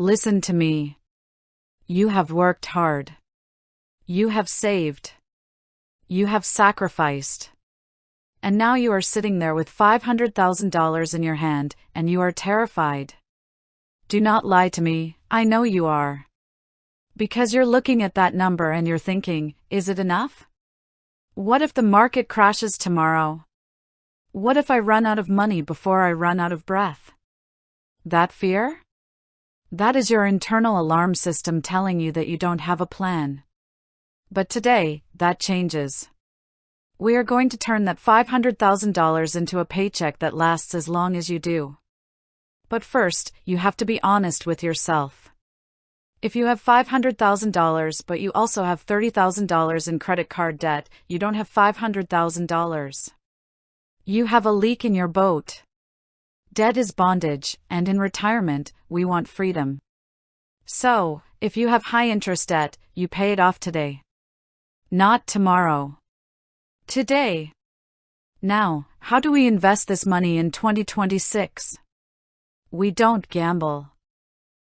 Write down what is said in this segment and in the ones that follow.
Listen to me. You have worked hard. You have saved. You have sacrificed. And now you are sitting there with $500,000 in your hand, and you are terrified. Do not lie to me, I know you are. Because you're looking at that number and you're thinking, is it enough? What if the market crashes tomorrow? What if I run out of money before I run out of breath? That fear? That is your internal alarm system telling you that you don't have a plan. But today, that changes. We are going to turn that $500,000 into a paycheck that lasts as long as you do. But first, you have to be honest with yourself. If you have $500,000 but you also have $30,000 in credit card debt, you don't have $500,000. You have a leak in your boat. Debt is bondage, and in retirement, we want freedom. So, if you have high-interest debt, you pay it off today. Not tomorrow. Today. Now, how do we invest this money in 2026? We don't gamble.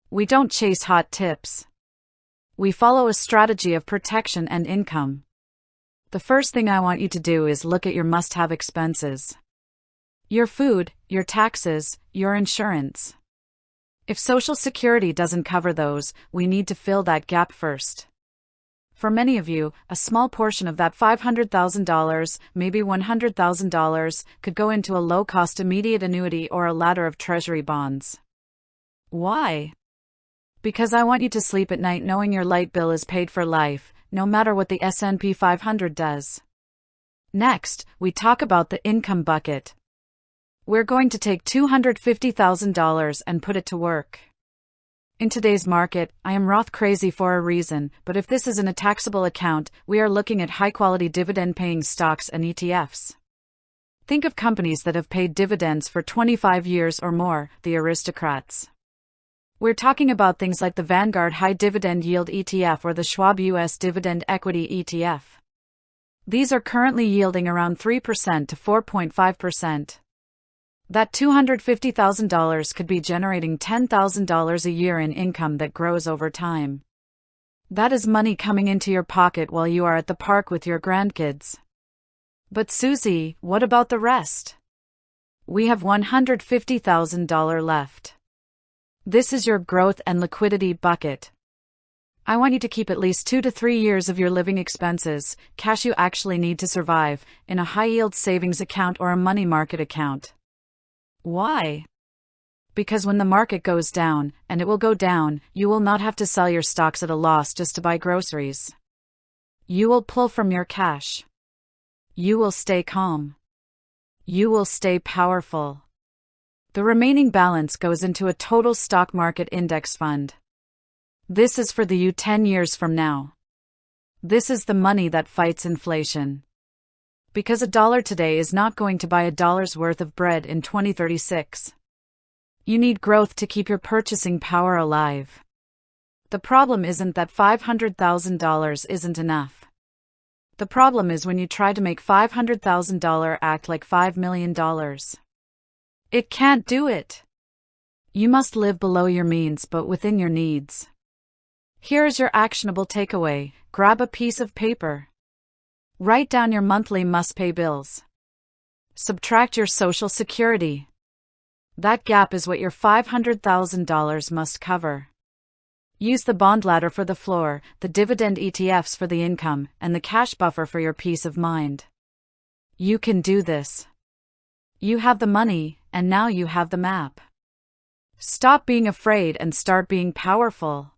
We don't chase hot tips. We follow a strategy of protection and income. The first thing I want you to do is look at your must-have expenses. Your food, your taxes, your insurance. If Social Security doesn't cover those, we need to fill that gap first. For many of you, a small portion of that $500,000, maybe $100,000, could go into a low-cost immediate annuity or a ladder of Treasury bonds. Why? Because I want you to sleep at night knowing your light bill is paid for life, no matter what the S&P 500 does. Next, we talk about the income bucket. We're going to take $250,000 and put it to work. In today's market, I am Roth crazy for a reason, but if this is in a taxable account, we are looking at high-quality dividend-paying stocks and ETFs. Think of companies that have paid dividends for 25 years or more, the aristocrats. We're talking about things like the Vanguard High Dividend Yield ETF or the Schwab US Dividend Equity ETF. These are currently yielding around 3% to 4.5%. That $250,000 could be generating $10,000 a year in income that grows over time. That is money coming into your pocket while you are at the park with your grandkids. But Suze, what about the rest? We have $150,000 left. This is your growth and liquidity bucket. I want you to keep at least 2 to 3 years of your living expenses, cash you actually need to survive, in a high-yield savings account or a money market account. Why? Because when the market goes down, and it will go down, you will not have to sell your stocks at a loss just to buy groceries. You will pull from your cash. You will stay calm. You will stay powerful. The remaining balance goes into a total stock market index fund. This is for the you 10 years from now. This is the money that fights inflation. Because a dollar today is not going to buy a dollar's worth of bread in 2036. You need growth to keep your purchasing power alive. The problem isn't that $500,000 isn't enough. The problem is when you try to make $500,000 act like $5 million. It can't do it. You must live below your means but within your needs. Here is your actionable takeaway. Grab a piece of paper. Write down your monthly must-pay bills. Subtract your Social Security. That gap is what your $500,000 must cover. Use the bond ladder for the floor, the dividend ETFs for the income, and the cash buffer for your peace of mind. You can do this. You have the money, and now you have the map. Stop being afraid and start being powerful.